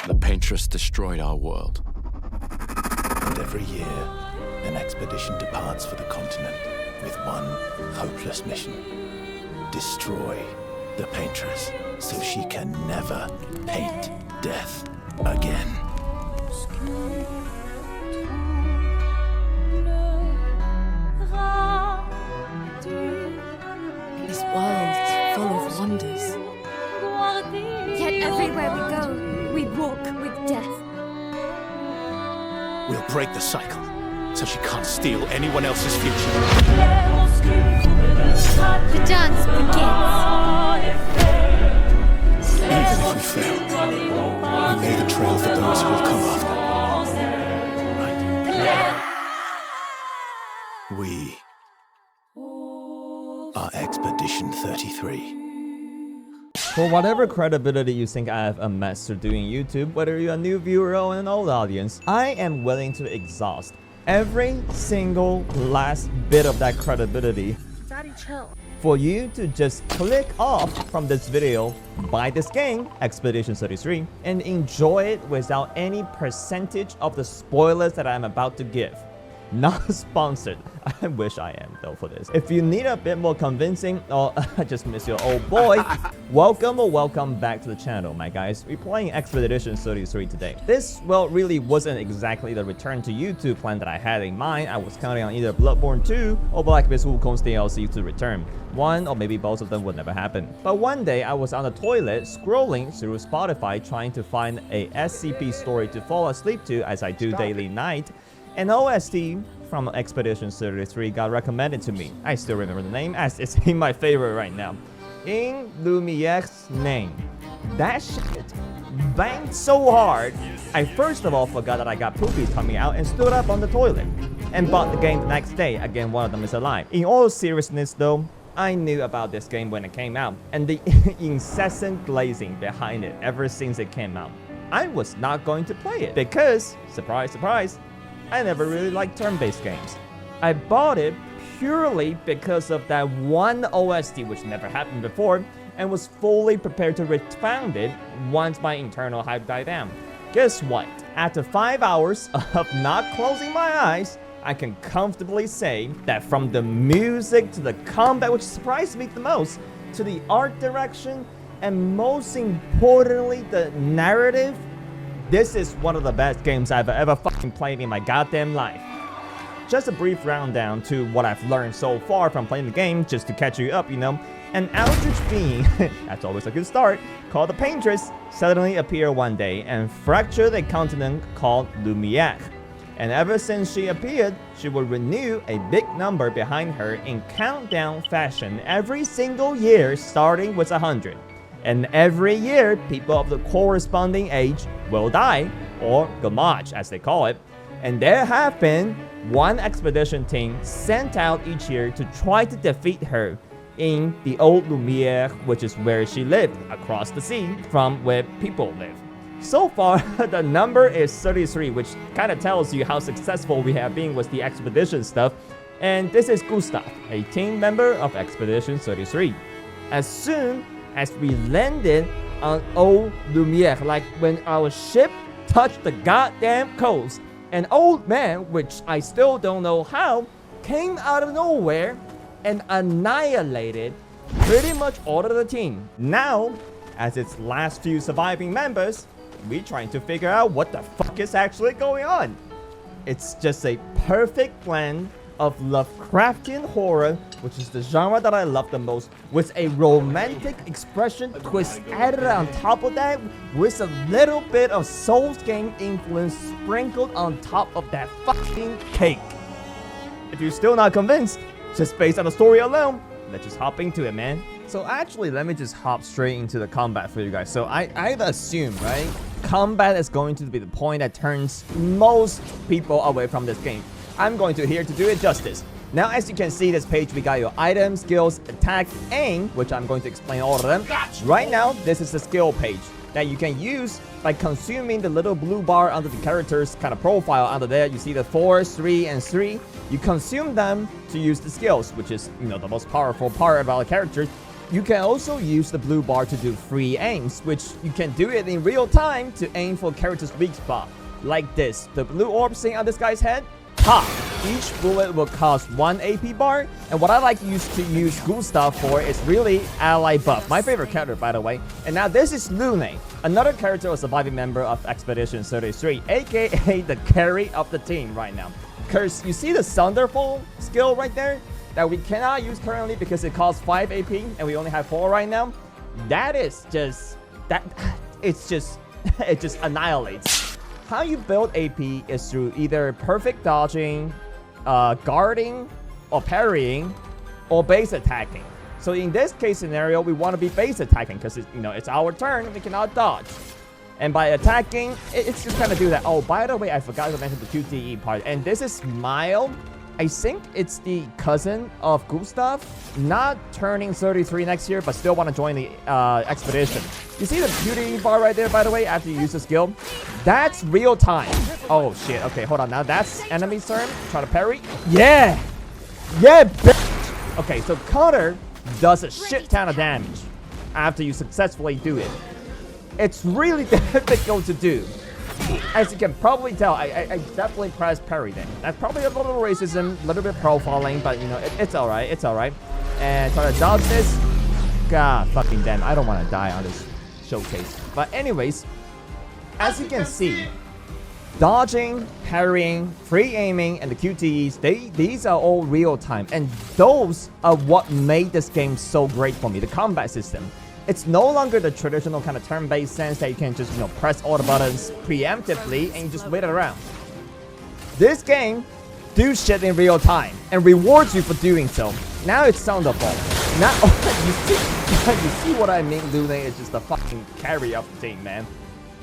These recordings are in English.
The paintress destroyed our world. And every year, an expedition departs for the continent with one hopeless mission. Destroy the paintress so she can never paint death again. This world is full of wonders. Yet everywhere we go, we walk with death. We'll break the cycle so she can't steal anyone else's future. The dance begins. Even if we fail, we lay the trail for those who will come after. Right. We are Expedition 33. For whatever credibility you think I have amassed doing YouTube, whether you're a new viewer or an old audience, I am willing to exhaust every single last bit of that credibility Daddy, chill. for you to just click off from this video, buy this game, Expedition 33, and enjoy it without any percentage of the spoilers that I'm about to give. Not sponsored. I wish I am though for this. If you need a bit more convincing, oh, I just miss your old boy. Welcome back to the channel, my guys. We're playing Expedition 33 today. This, well, really wasn't exactly the return to YouTube plan that I had in mind. I was counting on either Bloodborne 2 or Black Myth: Wukong's DLC to return. One or maybe both of them would never happen. But one day I was on the toilet scrolling through Spotify trying to find a SCP story to fall asleep to as I do daily night. An OST from Expedition 33 got recommended to me. I still remember the name as it's in my favorite right now. In Lumiere's name. That shit banged so hard, I first of all forgot that I got poopies coming out and stood up on the toilet and bought the game the next day. Again, one of them is alive. In all seriousness though, I knew about this game when it came out and the incessant glazing behind it ever since it came out. I was not going to play it because, surprise, surprise, I never really liked turn-based games. I bought it purely because of that one OST which never happened before and was fully prepared to refound it once my internal hype died down. Guess what? After 5 hours of not closing my eyes, I can comfortably say that from the music to the combat, which surprised me the most, to the art direction, and most importantly, the narrative, this is one of the best games I've ever fucking played in my goddamn life. Just a brief rundown to what I've learned so far from playing the game, just to catch you up, you know. An eldritch being, that's always a good start, called the Paintress, suddenly appeared one day and fractured a continent called Wheeeee. And ever since she appeared, she would renew a big number behind her in countdown fashion every single year starting with 100. And every year, people of the corresponding age will die, or gamage as they call it. And there have been one expedition team sent out each year to try to defeat her in the old Wheeeee, which is where she lived, across the sea from where people live. So far, the number is 33, which kind of tells you how successful we have been with the expedition stuff. And this is Gustav, a team member of Expedition 33. As soon as we landed on old Wheeeee, like when our ship touched the goddamn coast, an old man, which I still don't know how, came out of nowhere and annihilated pretty much all of the team. Now, as its last few surviving members, we're trying to figure out what the fuck is actually going on. It's just a perfect blend of Lovecraftian horror, which is the genre that I love the most, with a romantic expression twist added on top of that, with a little bit of Souls game influence sprinkled on top of that fucking cake. If you're still not convinced, just based on the story alone, let's just hop into it, man. So actually, let me just hop straight into the combat for you guys. So I'd assume, right, combat is going to be the point that turns most people away from this game. I'm going to here to do it justice. Now, as you can see, this page, we got your items, skills, attack, aim, which I'm going to explain all of them. Right now, this is the skill page that you can use by consuming the little blue bar under the character's kind of profile under there. You see the 4, 3, and 3. You consume them to use the skills, which is, you know, the most powerful part about a character. You can also use the blue bar to do free aims, which you can do it in real time to aim for character's weak spot. Like this, the blue orb sitting on this guy's head, pop! Each bullet will cost 1 AP bar, and what I like to use Gustav for is really ally buff. My favorite character, by the way. And now this is Wheeeee, another character or surviving member of Expedition 33, aka the carry of the team right now. Because you see the Thunderfall skill right there that we cannot use currently because it costs 5 AP and we only have 4 right now. That is just it just annihilates. How you build AP is through either perfect dodging, guarding, or parrying, or base attacking. So in this case scenario, we want to be base attacking because it's our turn and we cannot dodge. And by attacking, it's just kind of do that. Oh, by the way, I forgot to mention the QTE part. And this is Mild. I think it's the cousin of Gustav, not turning 33 next year, but still want to join the expedition. You see the QTE bar right there, by the way, after you use the skill? That's real time. Oh, shit. Okay, hold on. Now that's enemy's turn. Try to parry. Yeah! Yeah, bitch! Okay, so Cutter does a shit ton of damage after you successfully do it. It's really difficult to do. As you can probably tell, I definitely pressed parry then. That's probably a little racism, a little bit profiling, but it's alright, it's alright. And try to dodge this. God fucking damn, I don't want to die on this showcase. But anyways, as you can see, dodging, parrying, free aiming, and the QTEs, these are all real time. And those are what made this game so great for me, the combat system. It's no longer the traditional kind of turn-based sense that you can just, press all the buttons preemptively and you just wait around. This game do shit in real time and rewards you for doing so. Now it's Thunderfall. Now, you see what I mean, Wheeeee is just the fucking carry of the team, man.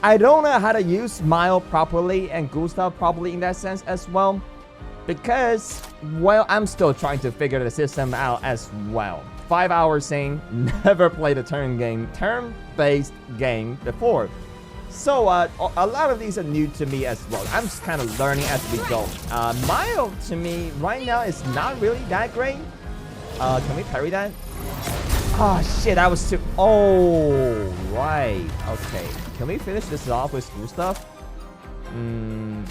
I don't know how to use Smile properly and Gustav properly in that sense as well. Because, well, I'm still trying to figure the system out as well. 5 hours saying never played a turn-based game before. So a lot of these are new to me as well. I'm just kind of learning as we go. Mild to me right now is not really that great. Can we parry that? Oh shit, I was too... Oh, right. Okay. Can we finish this off with Gustav?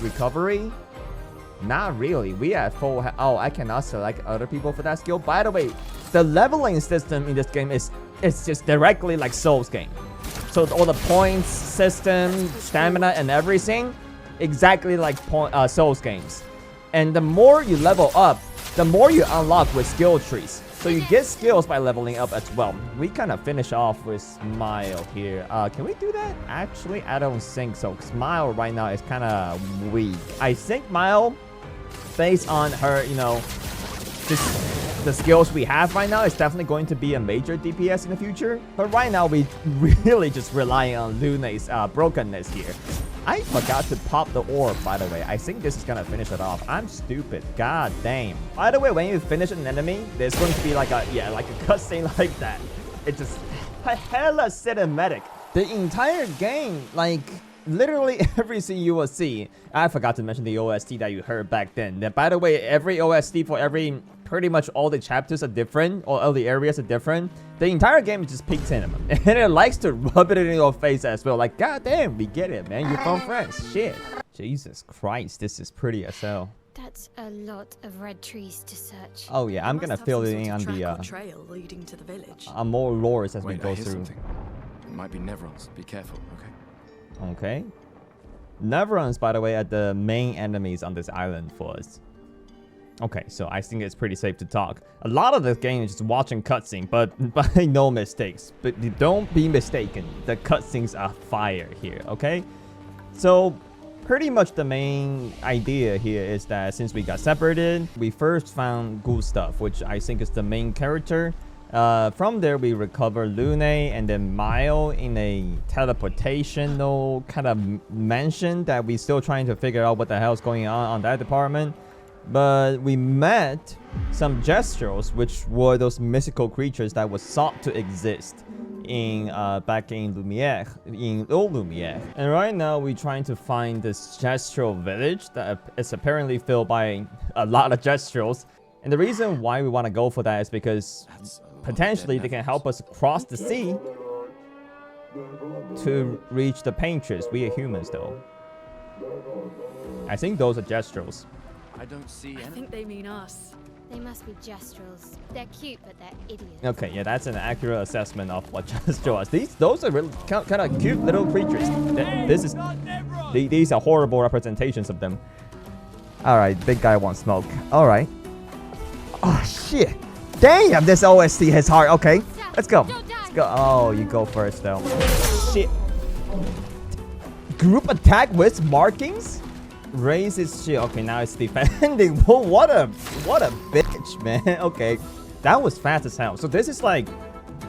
Recovery? Not really. We have full... Oh, I cannot select other people for that skill. By the way, the leveling system in this game is just directly like Souls game. So all the points system, stamina, and everything, exactly like Souls games. And the more you level up, the more you unlock with skill trees. So you get skills by leveling up as well. We kind of finish off with Smile here. Can we do that? Actually, I don't think so. Smile right now is kind of weak. I think Smile, based on her, the skills we have right now, is definitely going to be a major DPS in the future. But right now, we really just relying on Wheeee's brokenness here. I forgot to pop the orb, by the way. I think this is gonna finish it off. I'm stupid. God damn. By the way, when you finish an enemy, there's going to be like a cutscene like that. It's just hella cinematic. The entire game, like literally everything you will see. I forgot to mention the OST that you heard back then. By the way, every OST for pretty much all the chapters are different, or all the areas are different. The entire game is just peak cinema, and it likes to rub it in your face as well. Like, god damn, we get it, man. You're from France. Shit. Jesus Christ, this is pretty as hell. That's a lot of red trees to search. Oh yeah, I'm gonna fill it in on the trail leading to the village. more lores as we Wait, go I hear through. something. It might be Nevrons. Be careful, okay? Okay. Nevrons, by the way, are the main enemies on this island for us. Okay, so I think it's pretty safe to talk. A lot of this game is just watching cutscene, but no mistakes. But don't be mistaken. The cutscenes are fire here, okay? So pretty much the main idea here is that since we got separated, we first found Gustav, which I think is the main character. From there, we recover Wheeeee and then Mile in a teleportational kind of mansion that we're still trying to figure out what the hell's going on that department. But we met some Gestrels, which were those mystical creatures that was thought to exist in back in Lumiere, in old Lumiere. And right now we're trying to find this Gestral village that is apparently filled by a lot of Gestrels. And the reason why we want to go for that is because potentially they can help us cross the sea to reach the painters. We are humans, though. I think those are gestrels. I don't see I any. think they mean us. They must be gestrels. They're cute, but they're idiots. Okay, yeah, that's an accurate assessment of what gestrels are. Those are really kind of cute little creatures. These are horrible representations of them. All right, big guy wants smoke. All right. Oh shit! Damn, this OST hits hard. Okay, let's go. Let's go. Oh, you go first though. Shit. Group attack with markings. Raise his shield. Okay, now it's defending. Whoa, what a bitch, man. Okay, that was fast as hell. So this is like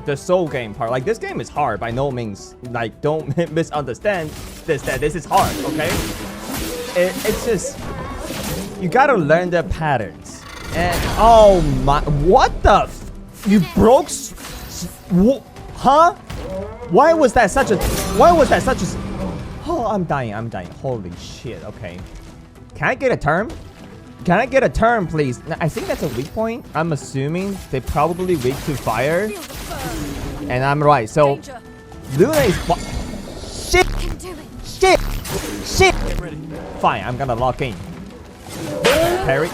the soul game part. Like this game is hard by no means. Like don't misunderstand this. That this is hard. Okay, it's just you gotta learn the patterns. And oh my, what the? You broke? Huh? Why was that such a? Oh, I'm dying. Holy shit. Okay. Can I get a turn? Can I get a turn, please? I think that's a weak point. I'm assuming they're probably weak to fire. And I'm right. So, Luna is... Shit! Shit! Shit! Fine, I'm gonna lock in. Parry.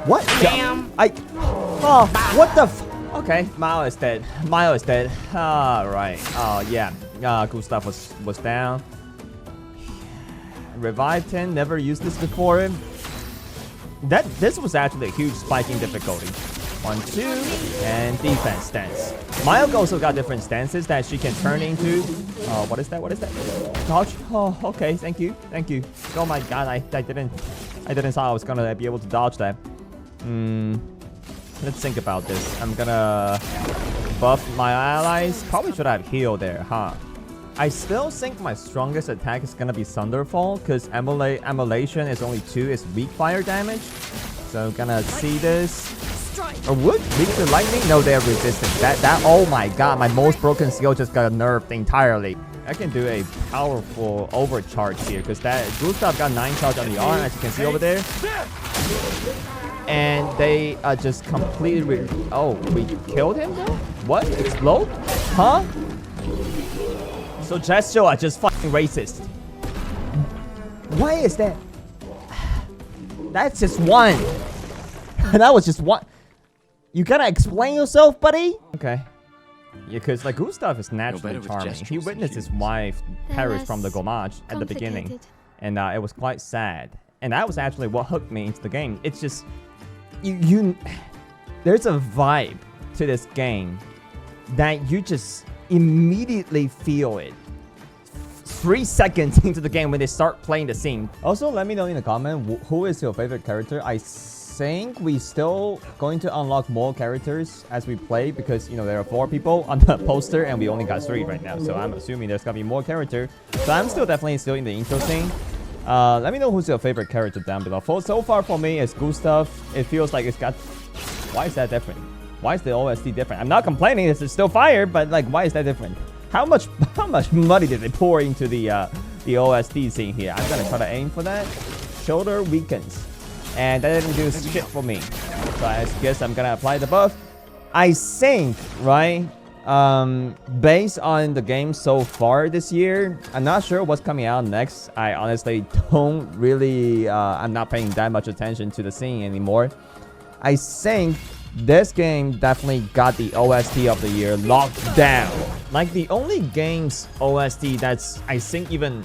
What? Damn. Oh, what the f... Okay, Mao is dead. Alright. Oh, yeah. Gustav was down. Revive 10, never used this before. This was actually a huge spike in difficulty. 1, 2, and defense stance. Maya also got different stances that she can turn into. What is that? Dodge. Oh, okay. Thank you. Oh my god, I didn't thought I was gonna be able to dodge that. Let's think about this. I'm gonna buff my allies. Probably should have healed there, huh? I still think my strongest attack is gonna be Thunderfall, because Emulation is only 2, it's weak fire damage. So gonna see this. Or would weak to lightning? No, they're resistant. That oh my god, my most broken skill just got nerfed entirely. I can do a powerful overcharge here, because that Gustav got 9 charge on the arm, as you can see over there. And they just completely oh, we killed him though? What? Explode? Huh? So Gesto are just fucking racist. Why is that? That's just one. That was just one. You gotta explain yourself, buddy? Okay. Yeah, because like Gustav is naturally charming. He witnessed his wife perish from the Gomage at the beginning. And it was quite sad. And that was actually what hooked me into the game. It's just... There's a vibe to this game that you just immediately feel it 3 seconds into the game when they start playing the scene. Also, let me know in the comment who is your favorite character. I think we still going to unlock more characters as we play, because you know there are 4 people on the poster and we only got 3 right now, so I'm assuming there's gonna be more character. So I'm definitely still in the intro scene. Let me know who's your favorite character down below. So far for me, it's Gustav. It feels like it's got... Why is that different? Why is the OST different? I'm not complaining, it's still fire, but like, why is that different? How much money did they pour into the OST scene here? I'm gonna try to aim for that. Shoulder weakens. And that didn't do shit for me. So I guess I'm gonna apply the buff. I think, right? Based on the game so far this year, I'm not sure what's coming out next. I honestly don't really, I'm not paying that much attention to the scene anymore. I think this game definitely got the OST of the year locked down. Like the only game's OST that's, I think, even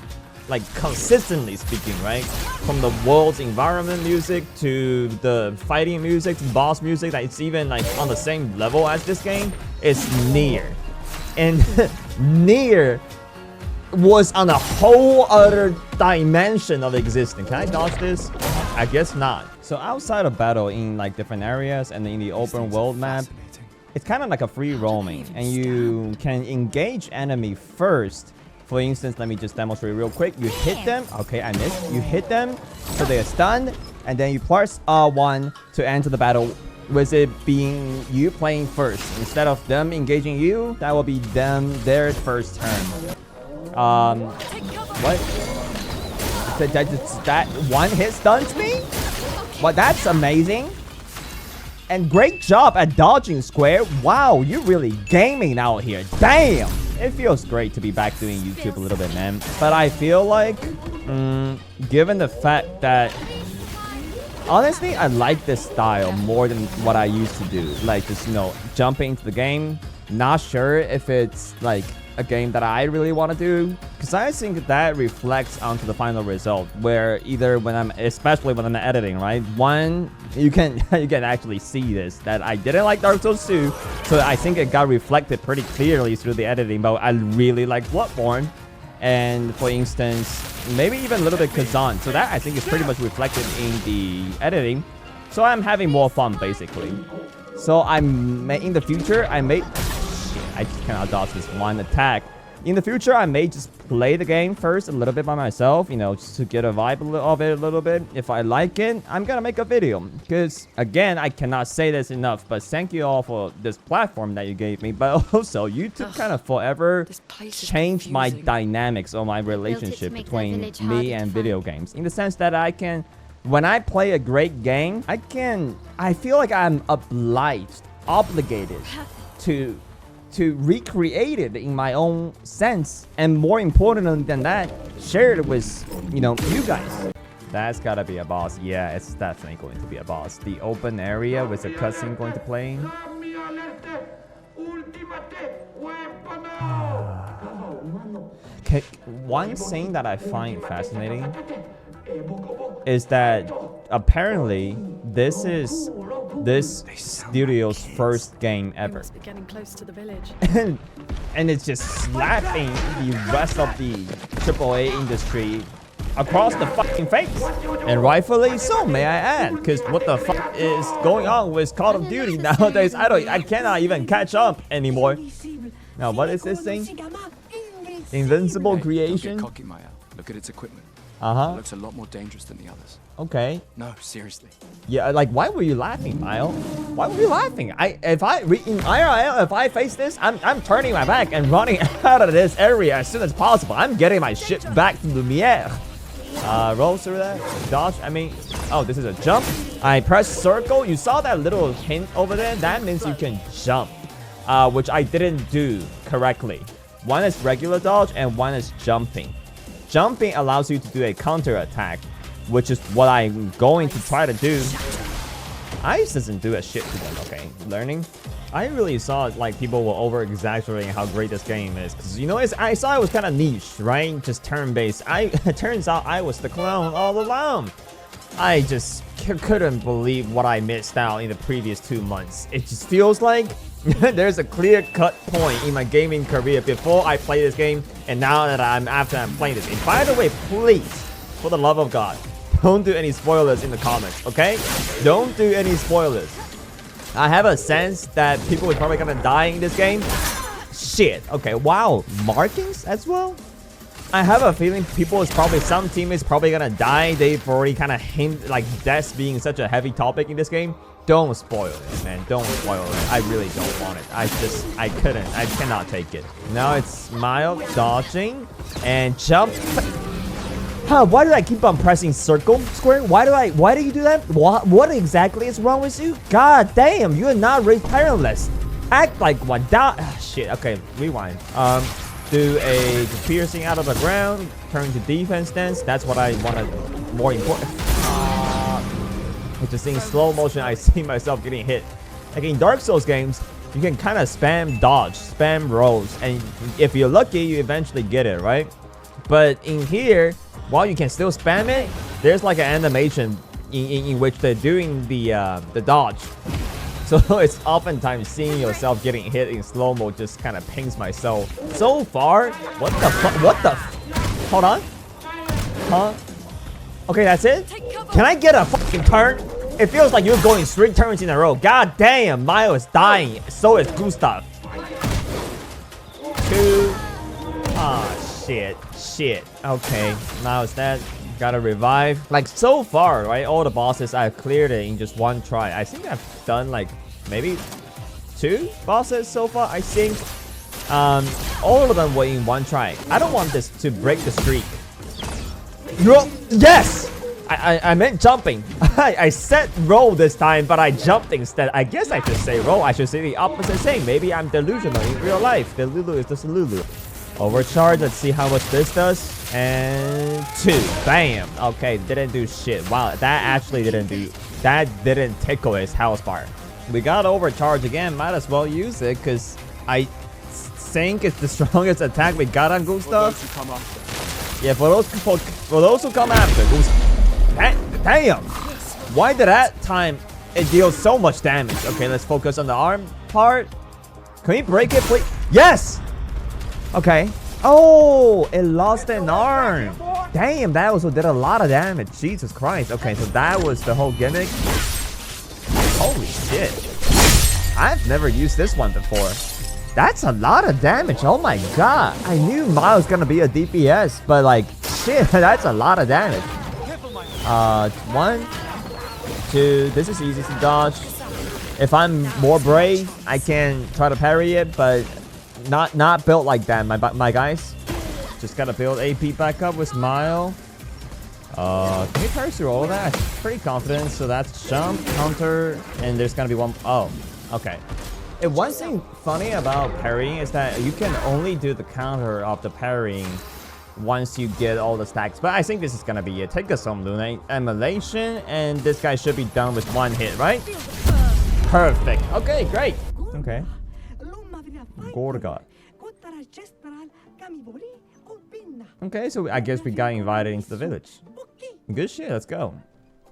like consistently speaking, right? From the world's environment music to the fighting music, to boss music, that it's even like on the same level as this game, is Nier. And Nier was on a whole other dimension of existence. Can I dodge this? I guess not. So outside of battle in like different areas and in the open world map, it's kind of like a free roaming, and you can engage enemy first. For instance, let me just demonstrate real quick. You hit them. Okay, I missed. You hit them, so they are stunned, and then you press R1 to enter the battle, with it being you playing first. Instead of them engaging you, that will be their first turn. What? That one hit stuns me? Well, that's amazing. And great job at dodging, Square. Wow, you're really gaming out here. Damn. It feels great to be back doing YouTube a little bit, man. But I feel like, given the fact that, honestly, I like this style more than what I used to do. Like, just, you know, jumping into the game. Not sure if it's, like, a game that I really want to do. Because I think that reflects onto the final result. Where either when I'm, especially when I'm editing, right? One, you can actually see this. That I didn't like Dark Souls 2. So I think it got reflected pretty clearly through the editing. But I really like Bloodborne. And for instance, maybe even a little bit Kazan. So that I think is pretty much reflected in the editing. So I'm having more fun basically. So in the future, I just cannot dodge this one attack. In the future, I may just play the game first a little bit by myself, you know, just to get a vibe of it a little bit. If I like it, I'm gonna make a video. Because, again, I cannot say this enough, but thank you all for this platform that you gave me. But also, YouTube kind of forever changed my dynamics or my relationship between me and video games. In the sense that I can, when I play a great game, I feel like I'm obligated to recreate it in my own sense, and more important than that, share it with, you know, you guys. That's gotta be a boss. Yeah, it's definitely going to be a boss. The open area with the cutscene going to play. Okay, one thing that I find fascinating is that apparently this is this studio's first game ever. Must be getting close to the village. and it's just slapping the rest of the AAA industry across the fucking face. And rightfully so, may I add, because what the fuck is going on with Call of Duty nowadays? I cannot even catch up anymore. Now, what is this thing? Invincible creation? Don't get cocky, Maya. Look at its equipment. Uh-huh. It looks a lot more dangerous than the others. Okay. No, seriously. Yeah, like, why were you laughing, Mile? Why were you laughing? In IRL, if I face this, I'm turning my back and running out of this area as soon as possible. I'm getting my shit back to Lumiere. Roll through that. Dodge. I mean, oh, this is a jump. I press circle. You saw that little hint over there? That means you can jump, which I didn't do correctly. One is regular dodge and one is jumping. Jumping allows you to do a counter attack, which is what I'm going to try to do. Ice doesn't do a shit to them, okay? Learning. I really saw like people were over-exaggerating how great this game is. Because, you know, I saw it was kind of niche, right? Just turn-based. It turns out I was the clown all along. I just couldn't believe what I missed out in the previous 2 months. It just feels like there's a clear-cut point in my gaming career before I play this game, and now that after I'm playing this game. By the way, please, for the love of God, don't do any spoilers in the comments, okay? Don't do any spoilers. I have a sense that people are probably gonna die in this game. Shit. Okay. Wow. Markings as well. I have a feeling some teammates probably gonna die. They've already kind of hinted like death being such a heavy topic in this game. Don't spoil it, man. Don't spoil it. I really don't want it. I cannot take it. Now it's mild dodging and jump. Huh, why do I keep on pressing circle, square? Why do you do that? What exactly is wrong with you? God damn, you are not repairless. Act like one. Shit, okay, rewind. Do a piercing out of the ground, turn to defense stance. That's what I wanted more important. Just seeing slow motion, I see myself getting hit. Like in Dark Souls games, you can kind of spam dodge, spam rolls, and if you're lucky, you eventually get it, right? But in here, while you can still spam it, there's like an animation in which they're doing the dodge. So it's oftentimes seeing yourself getting hit in slow-mo just kind of pings my soul. So far, what the fuck? Hold on. Huh? Okay, that's it? Can I get a fucking turn? It feels like you're going 3 turns in a row. God damn, Mayo is dying. So is Gustav. 2. Ah, shit. Okay, now it's that. Gotta revive. Like so far, right? All the bosses I've cleared it in just 1 try. I think I've done like maybe 2 bosses so far. I think all of them were in 1 try. I don't want this to break the streak. Yes! I meant jumping. I said roll this time, but I jumped instead. I guess I should say roll. I should say the opposite thing. Maybe I'm delusional in real life. The Lulu is just a Lulu. Overcharge. Let's see how much this does. And 2. Bam. Okay, didn't do shit. Wow, that actually didn't do... That didn't tickle his health bar. We got overcharge again. Might as well use it, because I think it's the strongest attack we got on Gustav. Yeah, for those who come after Gustav. Damn! Why did that time it deals so much damage? Okay, let's focus on the arm part. Can we break it, please? Yes! Okay. Oh, it lost an arm. Damn, that also did a lot of damage. Jesus Christ. Okay, so that was the whole gimmick. Holy shit. I've never used this one before. That's a lot of damage. Oh my god. I knew Miles was gonna be a DPS, but like, shit, that's a lot of damage. 1, 2. This is easy to dodge. If I'm more brave, I can try to parry it, but not built like that, my guys. Just gotta build AP back up with Smile. Can we parry through all of that? I'm pretty confident. So that's jump, counter, and there's gonna be one. Oh, okay. And one thing funny about parrying is that you can only do the counter of the parrying once you get all the stacks. But I think this is gonna be it. Take us some Lunate Emulation, and this guy should be done with 1 hit, right? Perfect. Okay, great. Okay. Gorga. Okay, so I guess we got invited into the village. Good shit, let's go.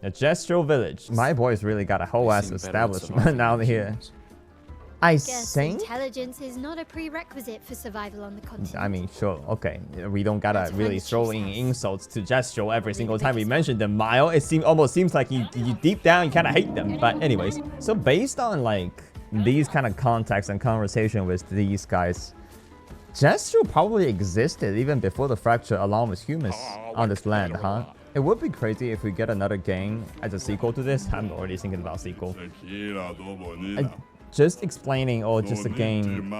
The Gestural Village. My boys really got a whole ass establishment out here. I think intelligence is not a prerequisite for survival on the continent. I mean, sure, okay. We don't gotta really throw in insults to Gestural every single time we mention them. Mile, it almost seems like you deep down you kind of hate them. But anyways, so based on like these kind of contacts and conversation with these guys, Gestural probably existed even before the fracture along with humans on this land, huh? It would be crazy if we get another game as a sequel to this. I'm already thinking about sequel. Just explaining, or just a game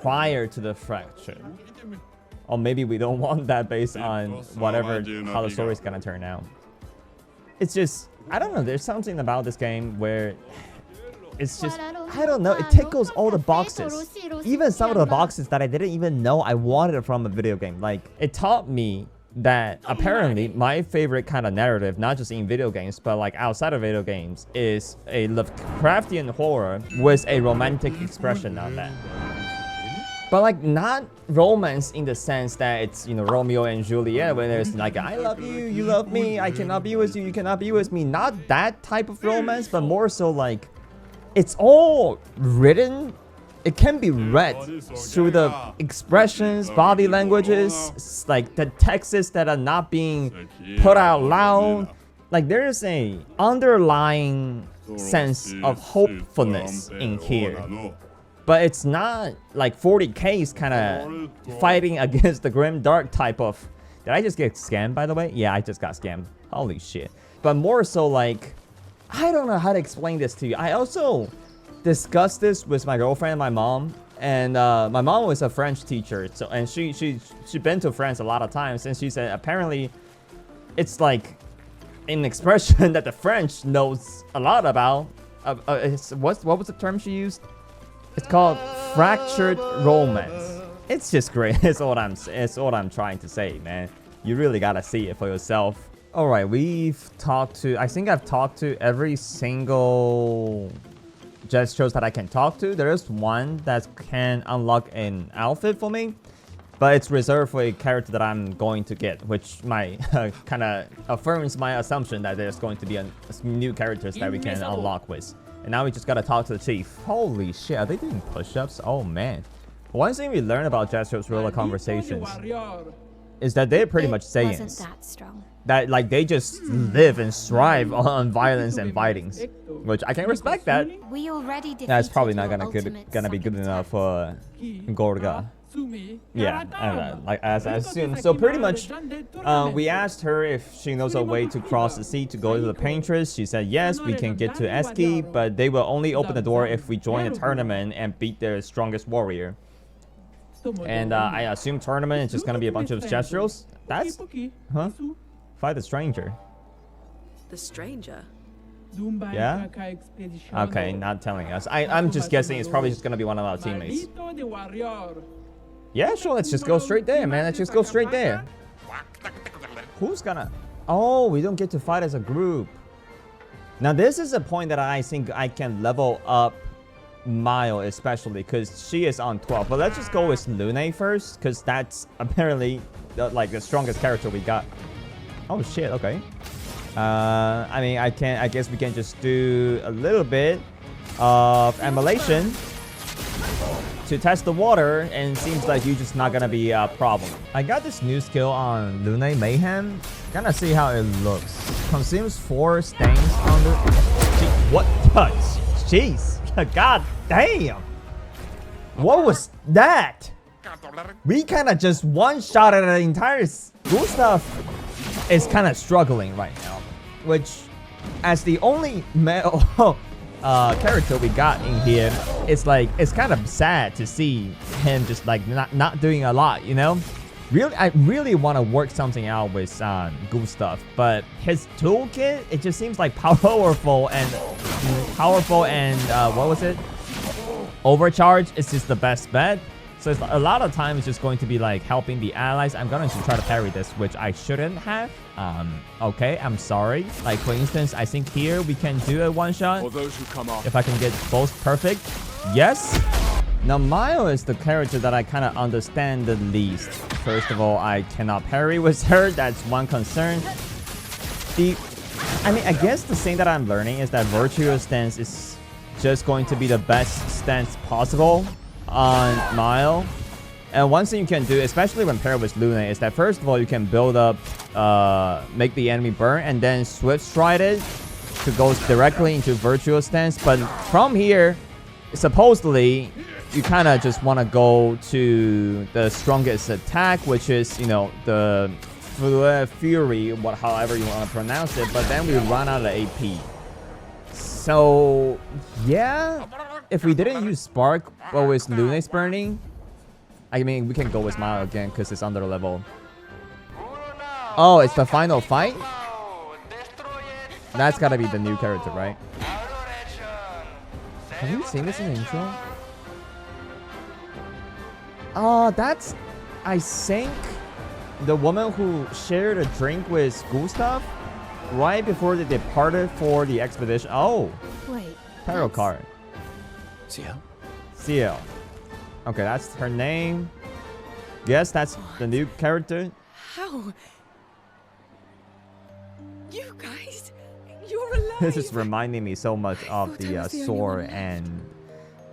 prior to the fracture. Or maybe we don't want that based on whatever, how the story's gonna turn out. It's just, I don't know, there's something about this game where it's just, I don't know, it tickles all the boxes. Even some of the boxes that I didn't even know I wanted from a video game. Like, it taught me that apparently my favorite kind of narrative, not just in video games, but like outside of video games, is a Lovecraftian horror with a romantic expression on that. But like not romance in the sense that it's, you know, Romeo and Juliet, where there's like, I love you, you love me, I cannot be with you, you cannot be with me. Not that type of romance, but more so like, it's all written. It can be read through the expressions, body languages, like the texts that are not being put out loud. Like there's a underlying sense of hopefulness in here. But it's not like 40K's kind of fighting against the grim dark type of... Did I just get scammed, by the way? Yeah, I just got scammed. Holy shit. But more so like, I don't know how to explain this to you. I also discussed this with my girlfriend and my mom. And my mom was a French teacher. So, and she's been to France a lot of times. And she said apparently it's like an expression that the French knows a lot about. What was the term she used? It's called fractured romance. It's just great. It's all I'm trying to say, man. You really gotta see it for yourself. All right, we've talked to. I think I've talked to every single gestures that I can talk to. There is one that can unlock an outfit for me, but it's reserved for a character that I'm going to get, which my kind of affirms my assumption that there's going to be a new characters that we can unlock with. And now we just gotta talk to the chief. Holy shit, are they doing push-ups? Oh man. One thing we learn about Jester's Rilla conversations is that they're pretty much Saiyans. Wasn't that strong. That like they just live and strive on violence and fightings, which I can respect that. We already That's probably not gonna be good enough for Gorga. Yeah, I don't know. Like as I assumed. So pretty much, we asked her if she knows a way to cross the sea to go to the Paintress. She said yes, we can get to Eski, but they will only open the door if we join the tournament and beat their strongest warrior. And I assume tournament is just gonna be a bunch of Gestuals. That's, huh? Fight the stranger. The stranger? Yeah? Okay, not telling us. I'm just guessing it's probably just gonna be one of our teammates. Yeah, sure, let's just go straight there, man. Let's just go straight there. Who's gonna... Oh, we don't get to fight as a group. Now, this is a point that I think I can level up Mile, especially, because she is on 12. But let's just go with Lune first, because that's apparently, like, the strongest character we got. Oh, shit, okay. I mean, I guess we can just do a little bit of emulation to test the water, and seems like you're just not gonna be a problem. I got this new skill on Lune Mayhem. Gonna see how it looks. Consumes 4 stains on the... What? Jeez. God damn. What was that? We kind of just one-shotted the entire... Gustav is kind of struggling right now. Which, as the only male character we got in here, it's like, it's kind of sad to see him just like not doing a lot, you know? I really want to work something out with Gustav, but his toolkit, it just seems like powerful and what was it? Overcharge is just the best bet. So it's, a lot of times it's just going to be like helping the allies. I'm going to try to parry this, which I shouldn't have. Okay, I'm sorry. Like, for instance, I think here we can do a one-shot. For those who come off. If I can get both perfect. Yes. Now, Mio is the character that I kind of understand the least. First of all, I cannot parry with her. That's one concern. I mean, I guess the thing that I'm learning is that Virtuous Stance is just going to be the best stance possible on Mile. And one thing you can do, especially when paired with Lune, is that first of all, you can build up, make the enemy burn, and then Swift Stride it to go directly into Virtuous Stance. But from here, supposedly, you kind of just want to go to the strongest attack, which is, you know, the Fury, however you want to pronounce it. But then we run out of AP. So, yeah, if we didn't use Spark, but with Lune's burning, I mean, we can go with Mile again because it's under level. Oh, it's the final fight? That's gotta be the new character, right? Have you seen this in the intro? That's, I think, the woman who shared a drink with Gustav right before they departed for the expedition. Oh, Wait. tarot card. CL? CL. Okay, that's her name. Yes, that's the new character. How? You guys? You're alive? This is reminding me so much of thought I the was the only Thor one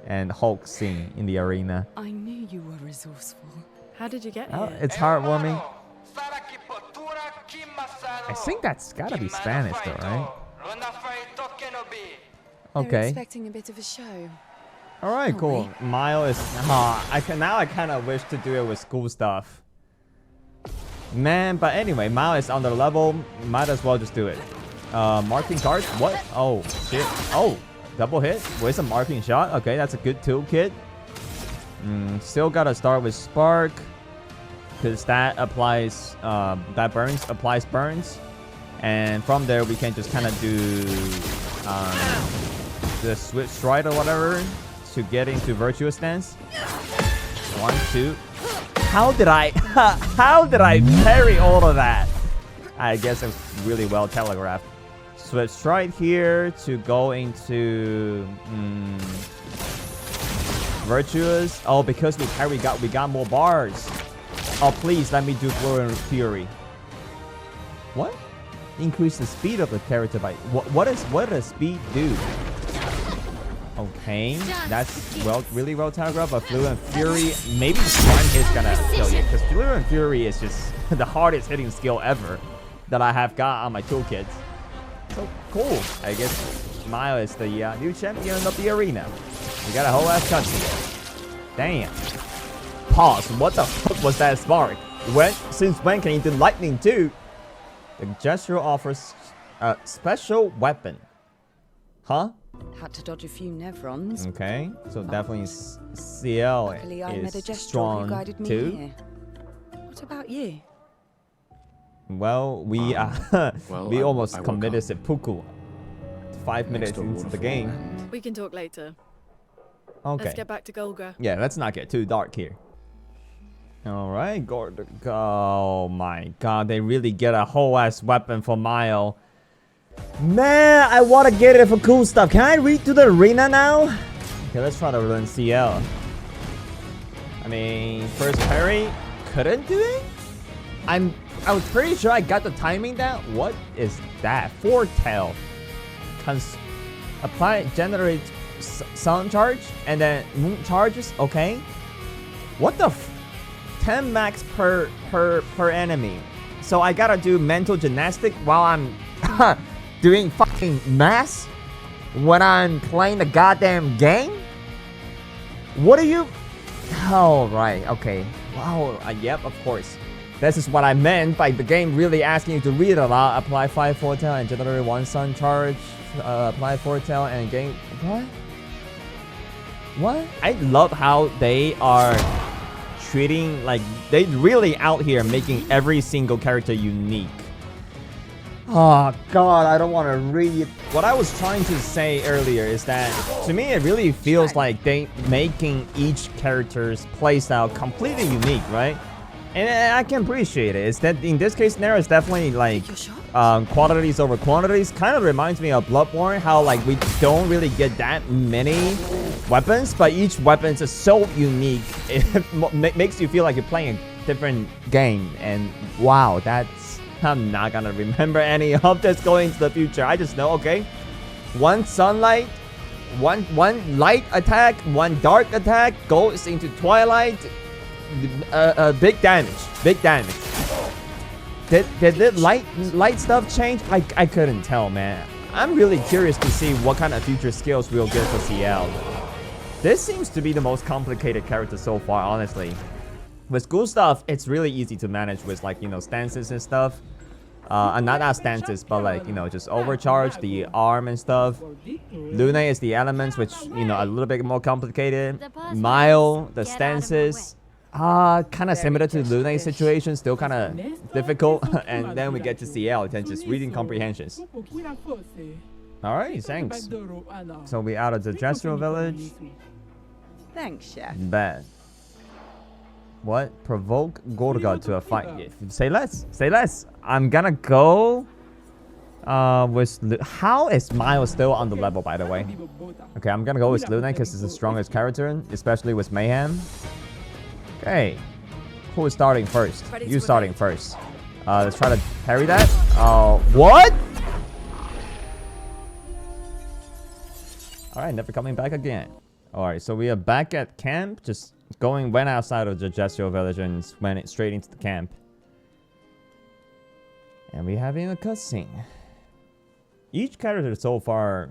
and Hulk scene in the arena. I knew you were resourceful. How did you get Oh, here? it's heartwarming. I think that's gotta be Spanish though, right? They're Okay. expecting a bit of a show. All right, cool. Mile is. Now I kind of wish to do it with school stuff. Man, but anyway, Mile is on the level. Might as well just do it. Marking cards. What? Oh shit. Oh, double hit with a marking shot. Okay, that's a good toolkit. Still gotta start with Spark, because that applies. That applies burns, and from there we can just kind of do the Swift Stride or whatever to get into Virtuous Stance. 1, 2. How did I parry all of that? I guess it was really well telegraphed. Swift Stride here to go into Virtuous. Oh, because we parry, we got more bars. Oh, please let me do Fluent Fury. What? Increase the speed of the character by what does speed do? Okay, that's really well telegraphed. But Fluent Fury, maybe one is gonna kill you, because Fluent Fury is just the hardest hitting skill ever that I have got on my toolkits. So cool. I guess Mile is the new champion of the arena. We got a whole ass cutscene. Damn. Pause. What the fuck was that spark? Since when can you do lightning too? The gesture offers a special weapon. Huh? Had to dodge a few Nevrons. Okay, so definitely CL Luckily, I met a is Gestrel who strong guided me too. here. What about you? Well, we well, we almost I woke committed up seppuku 5 minutes next to a into the waterfall game. and We can talk later. Okay. Let's get back to Golga. Yeah, let's not get too dark here. Alright, oh my god, they really get a whole ass weapon for Mile. Man, I want to get it for cool stuff. Can I read to the arena now? Okay, let's try to learn CL. I mean, first parry, couldn't do it? I was pretty sure I got the timing down. What is that? Foretell. Apply, generate sun charge, and then moon charges, okay. What the 10 max per enemy. So I gotta do mental gymnastic while I'm doing fucking math when I'm playing the goddamn game? What are you? Oh, right, okay. Wow, yep, of course. This is what I meant by the game really asking you to read a lot. Apply 5 foretell and generate 1 sun charge. Apply foretell and gain. What? What? I love how they are treating, like, they really out here making every single character unique. Oh god, I don't want to read. What I was trying to say earlier is that to me it really feels like they making each character's playstyle completely unique, right? And I can appreciate it. It's that in this case scenario, it's definitely like quantities over quantities. Kind of reminds me of Bloodborne, how like we don't really get that many weapons, but each weapon is just so unique. It makes you feel like you're playing a different game. And wow, that's, I'm not gonna remember any of this going into the future. I just know, okay, one sunlight, one light attack, one dark attack goes into twilight. Big damage. Did the light stuff change? I couldn't tell, man. I'm really curious to see what kind of future skills we'll get for CL. This seems to be the most complicated character so far, honestly. With school stuff, it's really easy to manage with, like, you know, stances and stuff. Not stances, but like, you know, just overcharge the arm and stuff. Luna is the elements, which, you know, a little bit more complicated. Mile, the stances. Kind of similar to Luna's situation, still kind of difficult. And then we get to CL, then just reading comprehensions. Alright, thanks. So we out of the Gestural Village. Thanks, Chef. Bad. What? Provoke Gorga to a fight. Say less. Say less. I'm gonna go with... How is Miles still on the level, by the way? Okay, I'm gonna go with Luna because it's the strongest character, especially with Mayhem. Okay, who is starting first? You starting first. Let's try to parry that. What? Alright, never coming back again. Alright, so we are back at camp. Just went outside of the Gestural Village and went straight into the camp. And we're having a cutscene. Each character so far,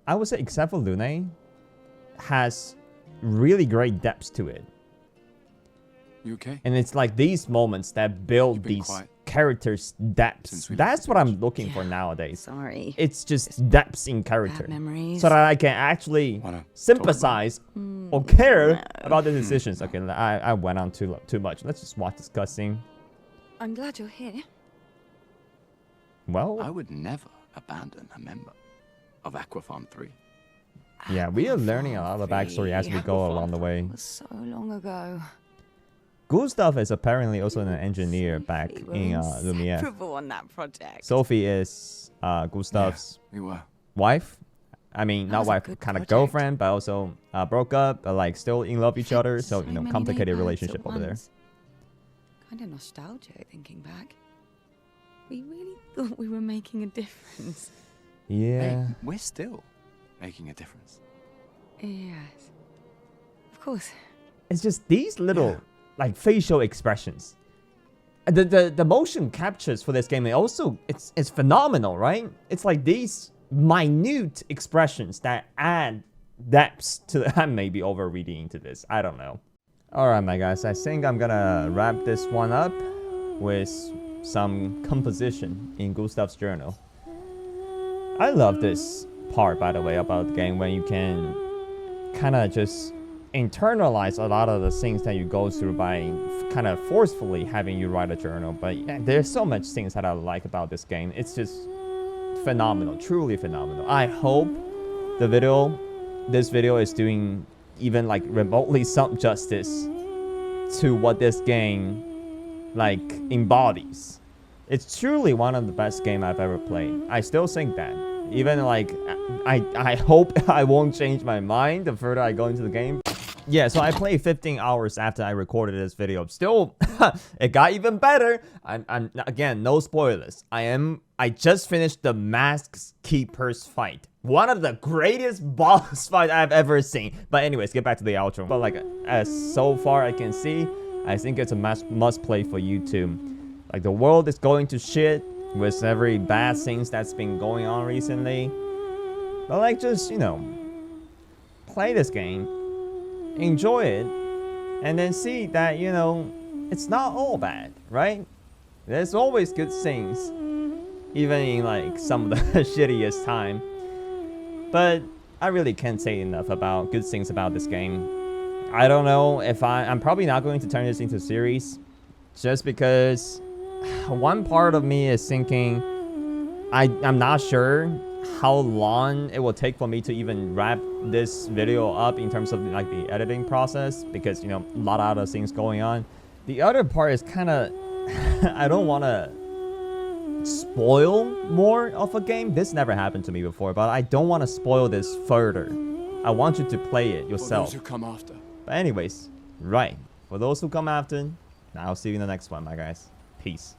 I would say except for Lune, has really great depths to it. You okay? And it's like these moments that build these characters' depths. That's what I'm looking for nowadays. Sorry. It's just depths in character. Memories. So that I can actually sympathize or care about the decisions. Okay, I went on too much. Let's just watch this cutscene. I'm glad you're here. Well, I would never abandon a member of Aquafarm 3. Yeah, we are learning a lot of backstory as we go along the way. It was so long ago. Gustav is apparently also an engineer back in Lumiere. On that project. Sophie is Gustav's wife. I mean, not wife, kind of girlfriend, but also broke up, but like still in love with each other. So, you know, complicated relationship over there. Kind of nostalgic thinking back. We really thought we were making a difference. Yeah. Hey, we're still making a difference. Yes. Of course. It's just these little like facial expressions. The motion captures for this game, it's phenomenal, right? It's like these minute expressions that add depths to I may be overreading into this. I don't know. Alright, my guys, I think I'm gonna wrap this one up with some composition in Gustav's journal. I love this part, by the way, about the game when you can kind of just internalize a lot of the things that you go through by kind of forcefully having you write a journal. But yeah, there's so much things that I like about this game. It's just phenomenal, truly phenomenal. I hope this video is doing even like remotely some justice to what this game like embodies. It's truly one of the best games I've ever played. I still think that. Even like, I hope I won't change my mind the further I go into the game. Yeah, so I played 15 hours after I recorded this video. Still, it got even better. I'm again, no spoilers. I just finished the Mask Keeper's fight. One of the greatest boss fight I've ever seen. But anyways, get back to the outro. But like, as so far I can see, I think it's a must play for you too. Like, the world is going to shit with every bad things that's been going on recently. But like, just, you know, play this game, enjoy it, and then see that, you know, it's not all bad, right? There's always good things, even in like some of the shittiest time. But I really can't say enough about good things about this game. I don't know if I'm probably not going to turn this into a series, just because one part of me is thinking I'm not sure how long it will take for me to even wrap this video up in terms of like the editing process, because, you know, a lot of other things going on. The other part is kind of I don't want to spoil more of a game. This never happened to me before, but I don't want to spoil this further. I want you to play it yourself. For those who come after. But anyways, right, for those who come after, I'll see you in the next one, my guys. Peace.